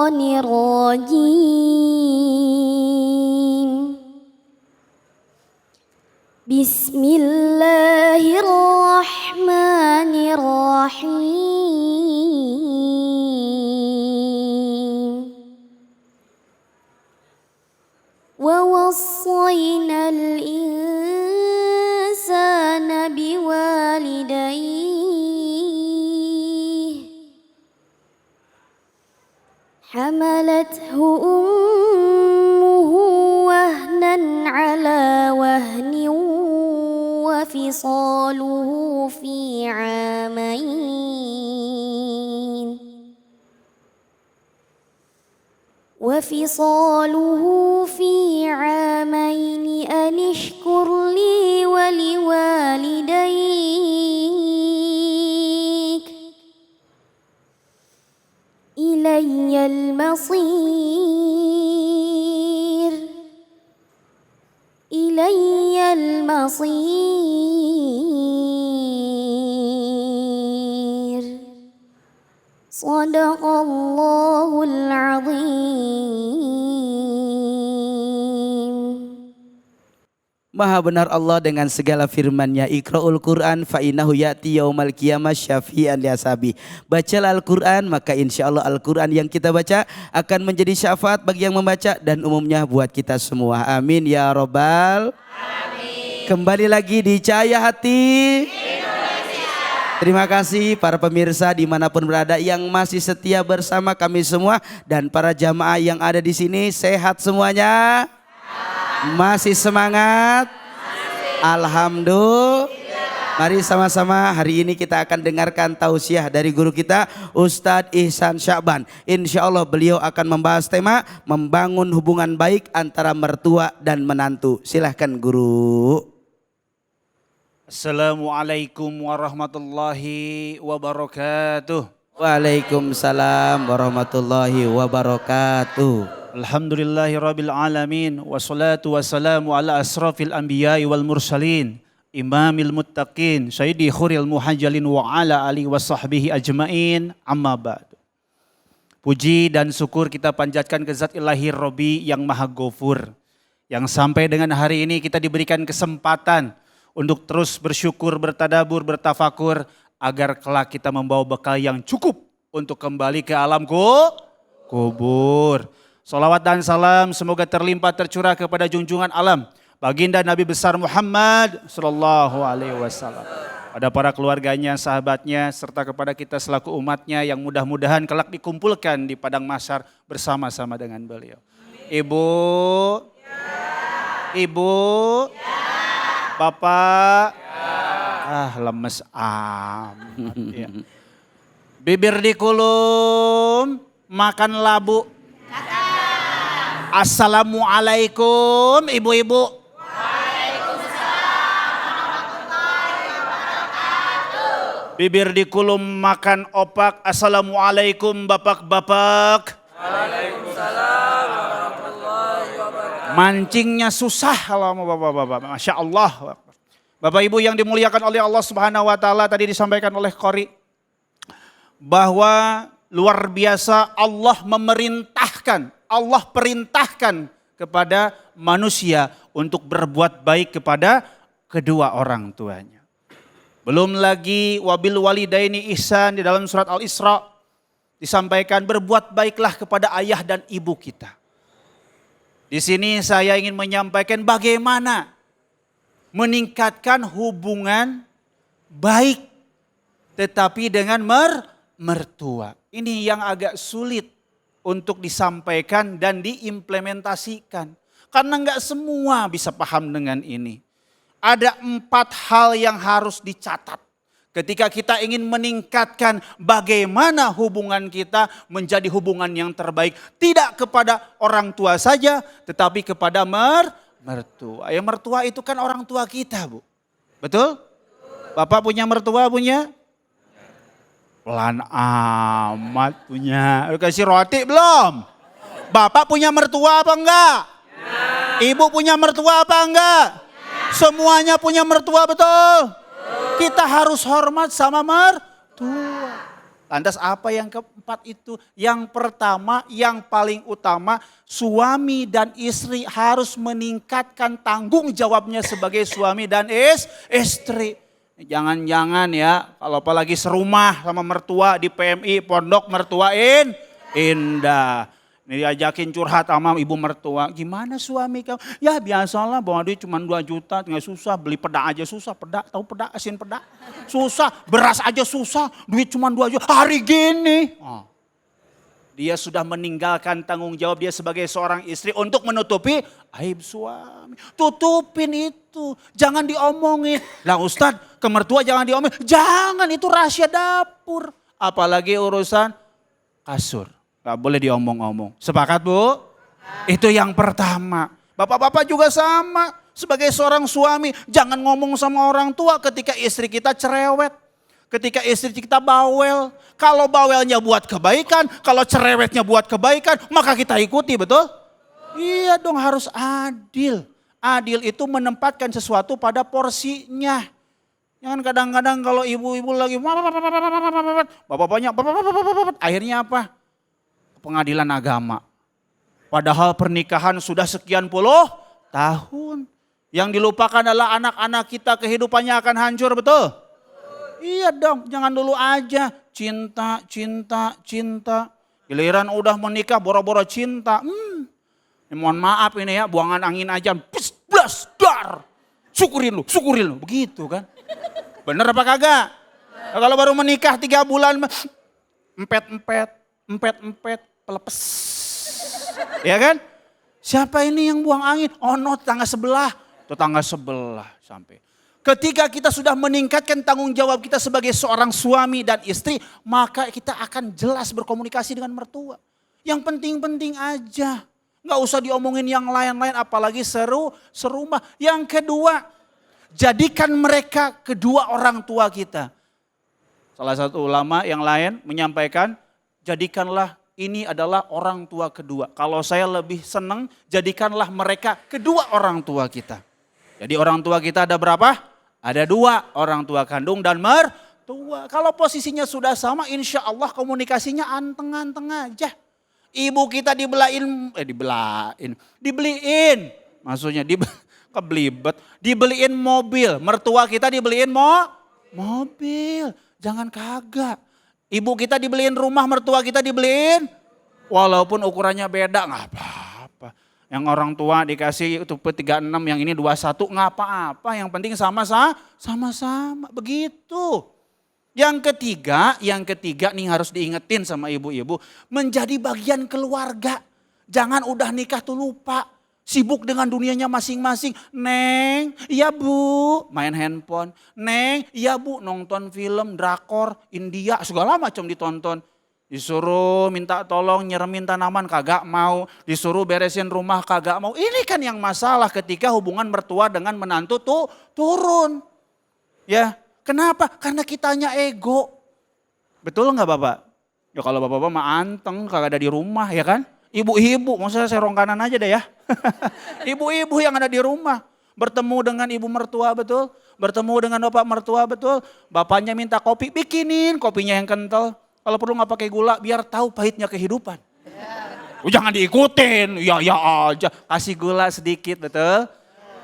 الشيطان الرجيم بسم الله الرحمن الرحيم ووصينا الإنسان بوالديه حملته أمه وهنا على وهن وفصاله في عامين أن اشكر لي ولوالديك إلي المصير صدق الله العظيم. Maha benar Allah dengan segala firman-Nya. Iqra'ul Qur'an fa innahu ya'ti yaumal qiyamah syafi'an li ashabi. Bacalah Al-Qur'an, maka insyaallah Al-Qur'an yang kita baca akan menjadi syafaat bagi yang membaca dan umumnya buat kita semua. Amin ya rabbal alamin. Kembali lagi di Cahaya Hati Indonesia. Terima kasih para pemirsa dimanapun berada yang masih setia bersama kami semua dan para jamaah yang ada di sini. Sehat semuanya? Masih semangat? Alhamdulillah. Mari sama-sama hari ini kita akan dengarkan tausiah dari guru kita Ustadz Ihsan Sya'ban. Insya Allah beliau akan membahas tema membangun hubungan baik antara mertua dan menantu. Silahkan guru. Assalamualaikum warahmatullahi wabarakatuh. Waalaikumsalam warahmatullahi wabarakatuh. Alhamdulillahirabbil alamin wassalatu wassalamu ala asrafil anbiya'i wal mursalin imamil muttaqin sayyidi khuril muhajjalin wa ala alihi washabbihi ajmain amma ba'du. Puji dan syukur kita panjatkan ke Zat Ilahi Rabbi yang Maha Ghafur, yang sampai dengan hari ini kita diberikan kesempatan untuk terus bersyukur, bertadabur, bertafakur agar kelak kita membawa bekal yang cukup untuk kembali ke alam kubur. Salawat dan salam semoga terlimpah tercurah kepada junjungan alam baginda Nabi besar Muhammad sallallahu alaihi wasallam, pada para keluarganya, sahabatnya, serta kepada kita selaku umatnya yang mudah-mudahan kelak dikumpulkan di padang mahsyar bersama-sama dengan beliau. Ibu, Ibu, Bapak, lemes amat ya. Bibir dikulum, makan labu. Assalamualaikum ibu-ibu. Bibir dikulum makan opak. Assalamualaikum bapak-bapak. Waalaikumsalam warahmatullahi wabarakatuh. Mancingnya susah kalau mau bapak-bapak. Masya Allah. Bapak ibu yang dimuliakan oleh Allah Subhanahu wa taala, tadi disampaikan oleh Qori bahwa luar biasa Allah perintahkan kepada manusia untuk berbuat baik kepada kedua orang tuanya. Belum lagi wabil walidaini ihsan di dalam surat Al-Isra disampaikan berbuat baiklah kepada ayah dan ibu kita. Di sini saya ingin menyampaikan bagaimana meningkatkan hubungan baik tetapi dengan mertua. Ini yang agak sulit untuk disampaikan dan diimplementasikan. Karena enggak semua bisa paham dengan ini. Ada 4 hal yang harus dicatat ketika kita ingin meningkatkan bagaimana hubungan kita menjadi hubungan yang terbaik. Tidak kepada orang tua saja, tetapi kepada mertua. Ya, mertua itu kan orang tua kita, Bu. Betul? Bapak punya mertua, punya? Pelan amat punya. Udah kasih roti belum? Bapak punya mertua apa enggak? Ya. Ibu punya mertua apa enggak? Ya. Semuanya punya mertua, betul? Kita harus hormat sama mertua. Lantas apa yang keempat itu? Yang pertama, yang paling utama, suami dan istri harus meningkatkan tanggung jawabnya sebagai suami dan istri. Jangan-jangan ya, kalau apalagi serumah sama mertua di PMI, pondok mertuain, indah. Ini diajakin curhat sama ibu mertua, gimana suami kamu? Ya biasalah, bawa duit cuma 2 juta, nggak susah, beli peda aja susah, peda, tahu peda, asin peda. Susah, beras aja susah, duit cuma 2 juta, hari gini. Oh. Dia sudah meninggalkan tanggung jawab dia sebagai seorang istri untuk menutupi aib suami. Tutupin itu, jangan diomongin. Lah Ustadz, ke mertua jangan diomongin, jangan, itu rahasia dapur. Apalagi urusan kasur. Gak boleh diomong-omong. Sepakat Bu? Itu yang pertama. Bapak-bapak juga sama. Sebagai seorang suami, jangan ngomong sama orang tua ketika istri kita cerewet. Ketika istri kita bawel. Kalau bawelnya buat kebaikan, kalau cerewetnya buat kebaikan, maka kita ikuti, betul? Iya dong, harus adil. Adil itu menempatkan sesuatu pada porsinya. Jangan kadang-kadang kalau ibu-ibu lagi, bapak-bapaknya, akhirnya apa? Pengadilan agama. Padahal pernikahan sudah sekian puluh tahun. Yang dilupakan adalah anak-anak kita, kehidupannya akan hancur, betul? Iya dong, jangan dulu aja cinta, cinta, cinta. Giliran udah menikah boro-boro cinta. Mohon maaf ini ya, buangan angin aja. Blas, dar. Syukurin lu. Begitu kan. Bener apa kagak? Nah, kalau baru menikah 3 bulan, empet, pelepes. Ya kan? Siapa ini yang buang angin? Oh no, tetangga sebelah. Tetangga sebelah sampai. Ketika kita sudah meningkatkan tanggung jawab kita sebagai seorang suami dan istri, maka kita akan jelas berkomunikasi dengan mertua. Yang penting-penting aja. Nggak usah diomongin yang lain-lain, apalagi serumah. Yang kedua, jadikan mereka kedua orang tua kita. Salah satu ulama yang lain menyampaikan, jadikanlah ini adalah orang tua kedua. Kalau saya lebih senang, jadikanlah mereka kedua orang tua kita. Jadi orang tua kita ada berapa? Ada 2, orang tua kandung dan mertua. Kalau posisinya sudah sama, insya Allah komunikasinya anteng-anteng aja. Ibu kita dibeliin. Maksudnya kebelibet. Dibeliin mobil, mertua kita dibeliin mobil. Jangan kagak. Ibu kita dibeliin rumah, mertua kita dibeliin. Walaupun ukurannya beda, nggak apa-apa. Yang orang tua dikasih tipe 36, yang ini 21, nggak apa-apa. Yang penting sama-sama. Begitu. Yang ketiga nih harus diingetin sama ibu-ibu. Menjadi bagian keluarga. Jangan udah nikah tuh lupa. Sibuk dengan dunianya masing-masing. Neng, iya bu, main handphone. Neng, iya bu, nonton film, drakor, India, segala macam ditonton. Disuruh minta tolong nyeremin tanaman, kagak mau. Disuruh beresin rumah, kagak mau. Ini kan yang masalah ketika hubungan mertua dengan menantu tuh turun. Ya, kenapa? Karena kitanya ego. Betul nggak Bapak? Ya kalau Bapak-Bapak mah anteng, kagak ada di rumah ya kan? Ibu-ibu, maksudnya serong kanan aja deh ya. Ibu-ibu yang ada di rumah. Bertemu dengan ibu mertua, betul. Bertemu dengan bapak mertua, betul. Bapaknya minta kopi, bikinin kopinya yang kental. Kalau perlu nggak pakai gula, biar tahu pahitnya kehidupan. Jangan diikutin, ya aja. Kasih gula sedikit, betul.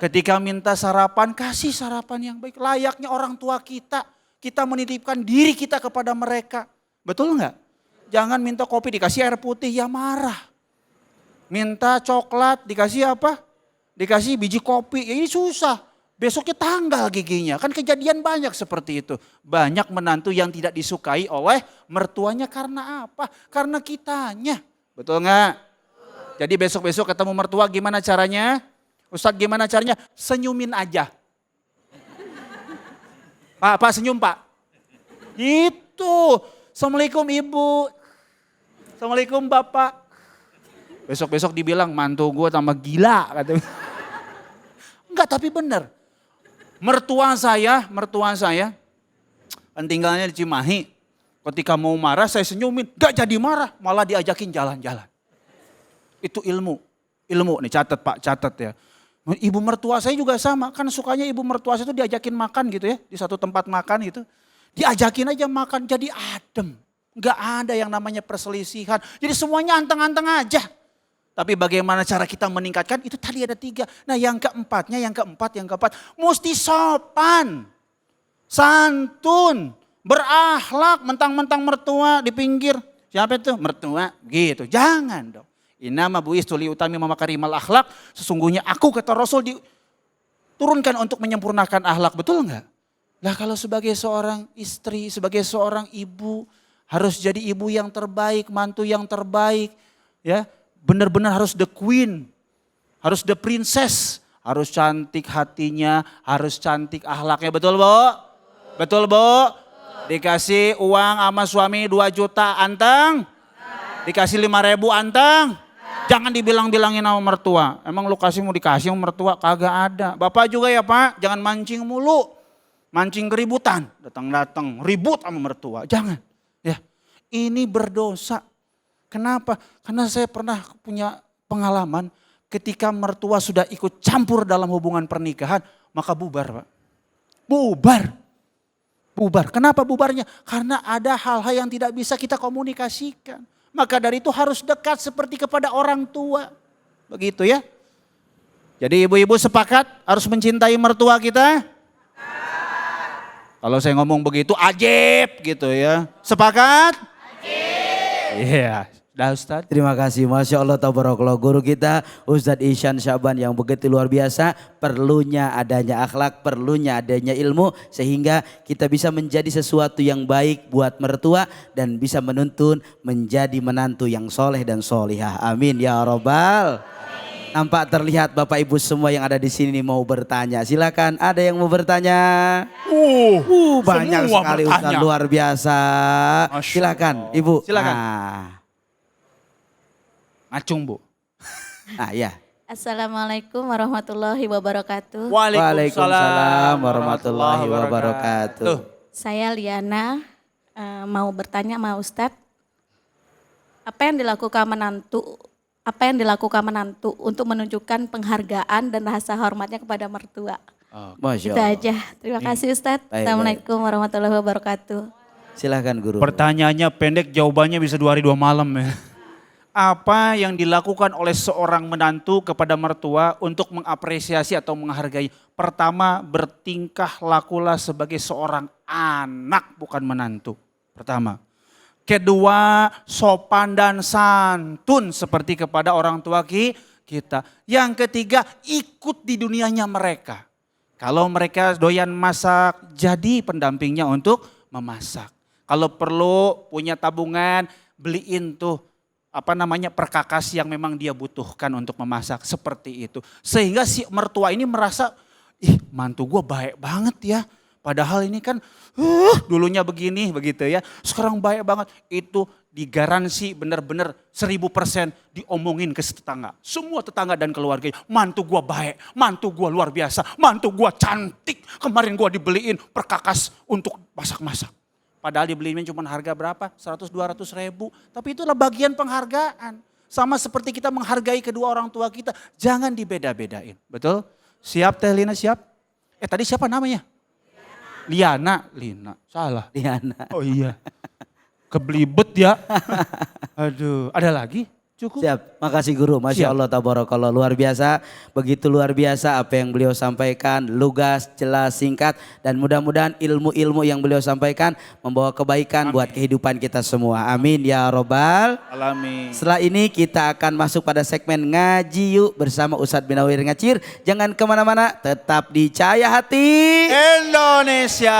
Ketika minta sarapan, kasih sarapan yang baik. Layaknya orang tua kita. Kita menitipkan diri kita kepada mereka. Betul nggak? Jangan minta kopi dikasih air putih, ya marah. Minta coklat dikasih apa? Dikasih biji kopi, ya ini susah. Besoknya tanggal giginya, kan kejadian banyak seperti itu. Banyak menantu yang tidak disukai oleh mertuanya karena apa? Karena kitanya, betul nggak? Jadi besok-besok ketemu mertua gimana caranya? Ustadz gimana caranya? Senyumin aja. Pak senyum pak. Itu, Assalamualaikum ibu, Assalamualaikum bapak. Besok-besok dibilang mantu gue tambah gila katanya. Enggak, tapi benar. Mertua saya kan tinggalnya di Cimahi. Ketika mau marah saya senyumin, gak jadi marah, malah diajakin jalan-jalan. Itu ilmu nih, catat pak, catat ya. Ibu mertua saya juga sama, kan sukanya ibu mertua saya itu diajakin makan gitu ya, di satu tempat makan gitu. Diajakin aja makan, jadi adem. Nggak ada yang namanya perselisihan. Jadi semuanya anteng-anteng aja. Tapi bagaimana cara kita meningkatkan, itu tadi ada 3. Nah yang keempat, mesti sopan, santun, berakhlak, mentang-mentang mertua di pinggir. Siapa itu? Mertua, gitu. Jangan dong. Innama bu'istu liutami makarimal akhlak. Sesungguhnya aku, kata Rasul, diturunkan untuk menyempurnakan akhlak. Betul enggak? Lah kalau sebagai seorang istri, sebagai seorang ibu, harus jadi ibu yang terbaik, mantu yang terbaik. Ya, benar-benar harus the queen, harus the princess. Harus cantik hatinya, harus cantik akhlaknya. Betul Bu? Betul Bu? Dikasih uang sama suami 2 juta anteng? Dikasih 5.000 anteng? Jangan dibilang-bilangin sama mertua. Emang lu kasih mau dikasih sama mertua? Kagak ada. Bapak juga ya Pak, jangan mancing mulu. Mancing keributan. Datang-datang ribut sama mertua. Jangan. Ya, ini berdosa. Kenapa? Karena saya pernah punya pengalaman ketika mertua sudah ikut campur dalam hubungan pernikahan, maka bubar Pak. Bubar. Bubar. Kenapa bubarnya? Karena ada hal-hal yang tidak bisa kita komunikasikan. Maka dari itu harus dekat seperti kepada orang tua. Begitu ya. Jadi ibu-ibu sepakat harus mencintai mertua kita? Kalau saya ngomong begitu ajib gitu ya. Sepakat? Ajib. Iya. Dah Ustaz. Terima kasih, Masya Allah, tabarakallah. Guru kita Ustadz Ihsan Syaban yang begitu luar biasa. Perlunya adanya akhlak, perlunya adanya ilmu. Sehingga kita bisa menjadi sesuatu yang baik buat mertua. Dan bisa menuntun menjadi menantu yang soleh dan solihah. Amin ya Rabbal. Nampak terlihat Bapak Ibu semua yang ada di sini mau bertanya. Silakan, ada yang mau bertanya? Banyak sekali Ustaz, luar biasa. Silakan Ibu. Silakan. Ngacung Bu. Ya. Assalamualaikum warahmatullahi wabarakatuh. Waalaikumsalam warahmatullahi wabarakatuh. Saya Liana, mau bertanya sama Ustadz. Apa yang dilakukan menantu untuk menunjukkan penghargaan dan rasa hormatnya kepada mertua? Masya Itu Allah. aja. Terima kasih Ustadz. Baik, Assalamualaikum warahmatullahi wabarakatuh. Silakan Guru. Pertanyaannya pendek, jawabannya bisa 2 hari 2 malam ya. Apa yang dilakukan oleh seorang menantu kepada mertua untuk mengapresiasi atau menghargai? Pertama, bertingkah lakulah sebagai seorang anak, bukan menantu. Pertama. Kedua, sopan dan santun seperti kepada orang tua kita. Yang ketiga, ikut di dunianya mereka. Kalau mereka doyan masak, jadi pendampingnya untuk memasak. Kalau perlu punya tabungan, beliin tuh perkakas yang memang dia butuhkan untuk memasak, seperti itu. Sehingga si mertua ini merasa, mantu gue baik banget ya. Padahal ini kan dulunya begini begitu ya. Sekarang baik banget. Itu digaransi benar-benar 1000% diomongin ke tetangga. Semua tetangga dan keluarga. Mantu gue baik, mantu gue luar biasa, mantu gue cantik. Kemarin gue dibeliin perkakas untuk masak-masak. Padahal dibelinya cuma harga berapa? 100-200 ribu. Tapi itulah bagian penghargaan. Sama seperti kita menghargai kedua orang tua kita. Jangan dibeda-bedain. Betul? Siap Teh Lina, siap? Tadi siapa namanya? Liana. Lina. Salah. Liana. Oh iya. Keblibet ya. Aduh. Ada lagi? Cukup. Siap, makasih Guru. Masya Allah, tabarakallah, luar biasa. Begitu luar biasa apa yang beliau sampaikan, lugas, jelas, singkat. Dan mudah-mudahan ilmu-ilmu yang beliau sampaikan membawa kebaikan buat kehidupan kita semua. Amin ya Robbal Alamin. Setelah ini kita akan masuk pada segmen Ngaji Yuk bersama Ustadz Binawir Ngacir. Jangan kemana-mana, tetap di Cahaya Hati Indonesia.